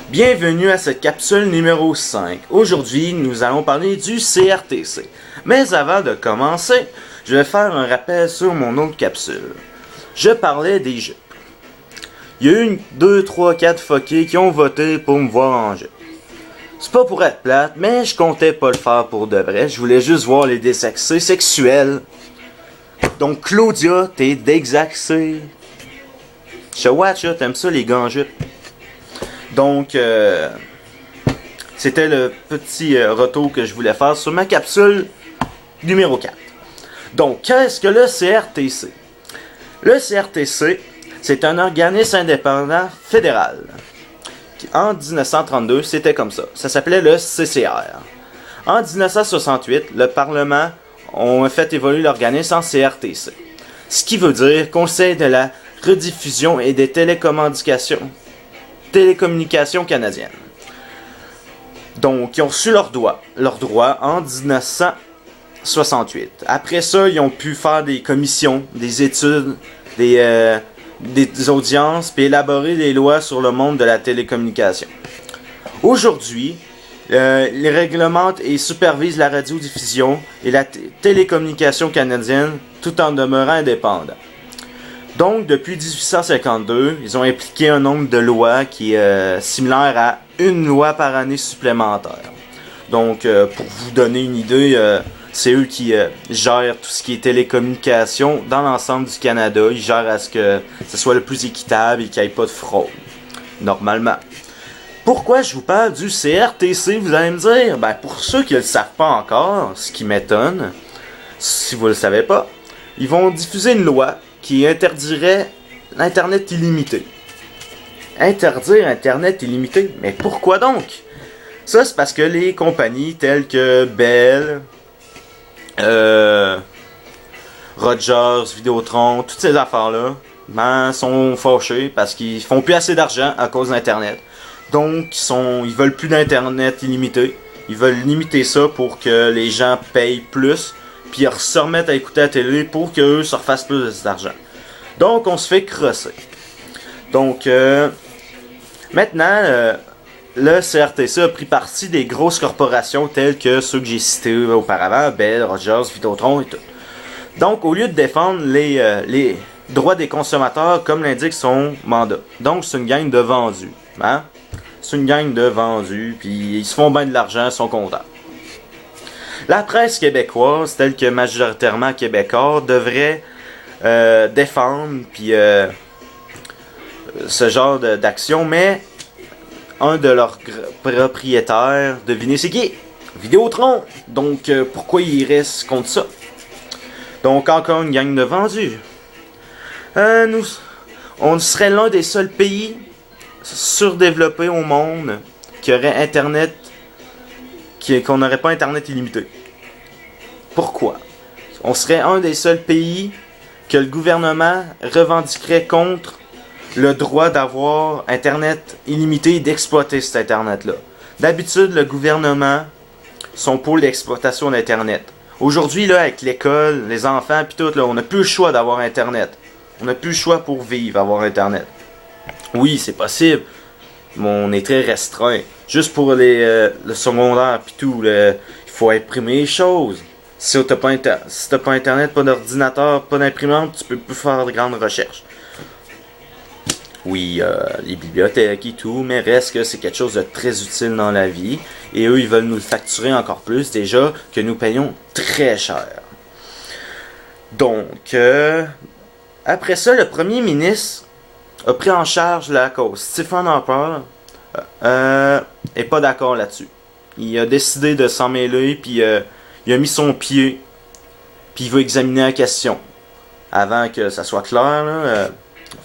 Bienvenue à cette capsule numéro 5. Aujourd'hui, nous allons parler du CRTC. Mais avant de commencer, je vais faire un rappel sur mon autre capsule. Je parlais des jupes. Il y a eu 2, 3, 4 fuckés qui ont voté pour me voir en jupe. C'est pas pour être plate, mais je comptais pas le faire pour de vrai. Je voulais juste voir les désaxés sexuels. Donc Claudia, t'es désaxée. Je watch, t'aimes ça les gars en jupe. Donc, c'était le petit retour que je voulais faire sur ma capsule numéro 4. Donc, qu'est-ce que le CRTC? Le CRTC, c'est un organisme indépendant fédéral. En 1932, c'était comme ça. Ça s'appelait le CCR. En 1968, le Parlement a fait évoluer l'organisme en CRTC. Ce qui veut dire Conseil de la rediffusion et des télécommunications canadiennes. Donc, ils ont reçu leurs droits en 1968. Après ça, ils ont pu faire des commissions, des études, des audiences, puis élaborer des lois sur le monde de la télécommunication. Aujourd'hui, ils réglementent et supervisent la radiodiffusion et la télécommunication canadienne tout en demeurant indépendants. Donc, depuis 1852, ils ont appliqué un nombre de lois qui est similaire à une loi par année supplémentaire. Donc, pour vous donner une idée, c'est eux qui gèrent tout ce qui est télécommunication dans l'ensemble du Canada. Ils gèrent à ce que ce soit le plus équitable et qu'il n'y ait pas de fraude, normalement. Pourquoi je vous parle du CRTC, vous allez me dire? Ben, pour ceux qui ne le savent pas encore, ce qui m'étonne, si vous ne le savez pas, ils vont diffuser une loi qui interdirait l'Internet illimité. Interdire Internet illimité? Mais pourquoi donc? Ça, c'est parce que les compagnies telles que Bell, Rogers, Vidéotron, toutes ces affaires-là, ben, sont fâchés parce qu'ils font plus assez d'argent à cause d'Internet. Donc, ils veulent plus d'Internet illimité. Ils veulent limiter ça pour que les gens payent plus, puis ils se remettent à écouter la télé pour qu'eux se refassent plus d'argent. Donc, on se fait crosser. Donc, maintenant, le CRTC a pris parti des grosses corporations telles que ceux que j'ai cités auparavant, Bell, Rogers, Vidéotron et tout. Donc, au lieu de défendre les droits des consommateurs, comme l'indique son mandat. Donc, c'est une gang de vendus. Hein? C'est une gang de vendus, puis ils se font bien de l'argent, ils sont contents. La presse québécoise, telle que majoritairement québécois, devrait défendre puis ce genre d'action, mais un de leurs propriétaires, devinez c'est qui? Vidéotron. Donc pourquoi ils restent contre ça? Donc encore une gang de vendus. On serait l'un des seuls pays surdéveloppés au monde qui aurait Internet, qu'on n'aurait pas Internet illimité. Pourquoi? On serait un des seuls pays que le gouvernement revendiquerait contre le droit d'avoir Internet illimité et d'exploiter cet Internet-là. D'habitude, le gouvernement sont pour l'exploitation d'Internet. Aujourd'hui, là, avec l'école, les enfants, puis tout, là, on n'a plus le choix d'avoir Internet. On n'a plus le choix pour vivre, avoir Internet. Oui, c'est possible, mais on est très restreint. Juste pour le secondaire, puis tout, il faut imprimer les choses. Si t'as pas Internet, pas d'ordinateur, pas d'imprimante, tu peux plus faire de grandes recherches. Oui, les bibliothèques et tout, mais reste que c'est quelque chose de très utile dans la vie. Et eux, ils veulent nous le facturer encore plus, déjà, que nous payons très cher. Donc, après ça, le premier ministre a pris en charge la cause. Stephen Harper est pas d'accord là-dessus. Il a décidé de s'en mêler, puis il a mis son pied, puis il veut examiner la question. Avant que ça soit clair, là,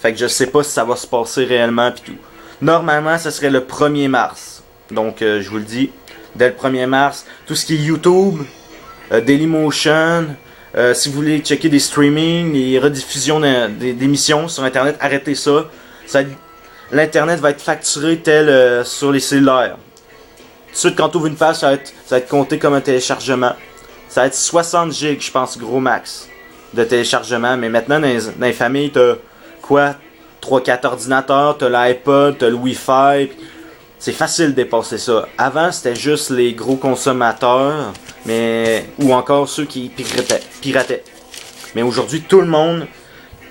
fait que je sais pas si ça va se passer réellement, puis tout. Normalement, ça serait le 1er mars. Donc, je vous le dis, dès le 1er mars, tout ce qui est YouTube, Dailymotion, si vous voulez checker des streamings, les rediffusions d'émissions sur Internet, arrêtez ça. L'Internet va être facturé tel sur les cellulaires. Tout de suite, quand tu ouvres une page, ça va être compté comme un téléchargement. Ça va être 60 gigs, je pense, gros max, de téléchargement. Mais maintenant, dans les familles, t'as quoi? 3-4 ordinateurs, t'as l'iPod, t'as le Wi-Fi. c'est facile de dépasser ça. Avant, c'était juste les gros consommateurs, ou encore ceux qui pirataient. Mais aujourd'hui, tout le monde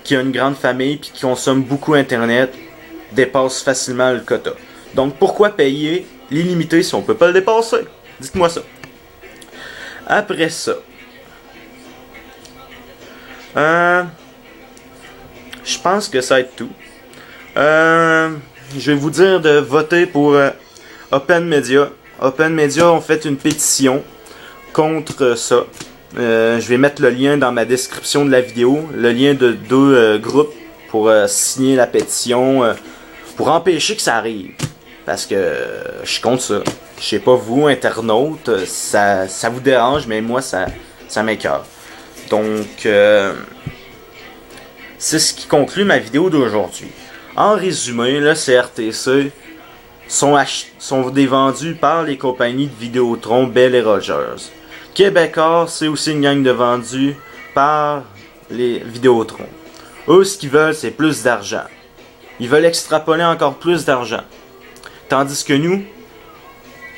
qui a une grande famille et qui consomme beaucoup Internet dépasse facilement le quota. Donc, pourquoi payer l'illimité si on peut pas le dépasser? Dites-moi ça. Après ça, je pense que ça va être tout. Je vais vous dire de voter pour Open Media. Open Media ont fait une pétition contre ça. Je vais mettre le lien dans ma description de la vidéo, le lien de deux groupes pour signer la pétition, pour empêcher que ça arrive. Parce que je suis contre ça. Je sais pas vous, internautes, ça vous dérange, mais moi ça m'écoeure. Donc, c'est ce qui conclut ma vidéo d'aujourd'hui. En résumé, le CRTC sont dévendus par les compagnies de Vidéotron, Bell et Rogers. Québécois, c'est aussi une gang de vendus par les Vidéotron. Eux, ce qu'ils veulent, c'est plus d'argent. Ils veulent extrapoler encore plus d'argent. Tandis que nous,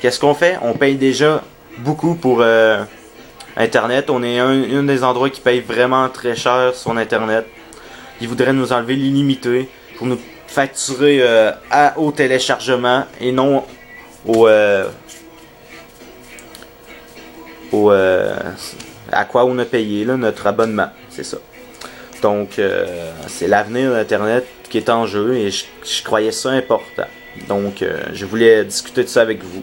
qu'est-ce qu'on fait? On paye déjà beaucoup pour Internet. On est un des endroits qui paye vraiment très cher sur Internet. Ils voudraient nous enlever l'illimité pour nous facturer au téléchargement et non à quoi on a payé là, notre abonnement. C'est ça. Donc, c'est l'avenir d'Internet qui est en jeu et je croyais ça important. Donc, je voulais discuter de ça avec vous.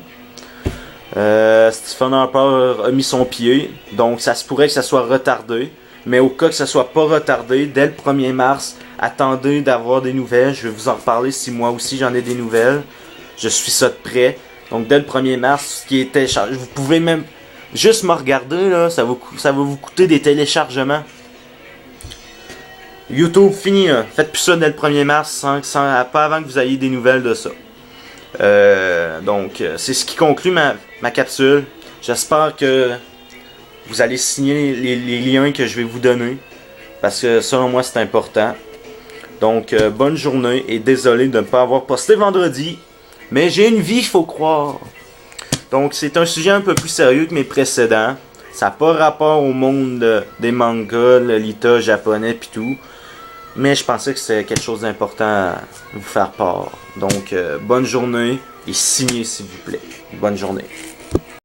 Stephen Harper a mis son pied, donc ça se pourrait que ça soit retardé. Mais au cas que ça soit pas retardé, dès le 1er mars, attendez d'avoir des nouvelles. Je vais vous en reparler si moi aussi j'en ai des nouvelles. Je suis ça de près. Donc dès le 1er mars, ce qui est téléchargé, vous pouvez même juste me regarder, là, ça va vous coûter des téléchargements. YouTube, fini, là. Faites plus ça dès le 1er mars, pas avant que vous ayez des nouvelles de ça. Donc, c'est ce qui conclut ma capsule. J'espère que vous allez signer les liens que je vais vous donner. Parce que selon moi, c'est important. Donc, bonne journée et désolé de ne pas avoir posté vendredi. Mais j'ai une vie, il faut croire. Donc, c'est un sujet un peu plus sérieux que mes précédents. Ça n'a pas rapport au monde des mangas, le Lolita japonais pis tout. Mais je pensais que c'était quelque chose d'important à vous faire part. Donc, bonne journée et signez s'il vous plaît. Bonne journée.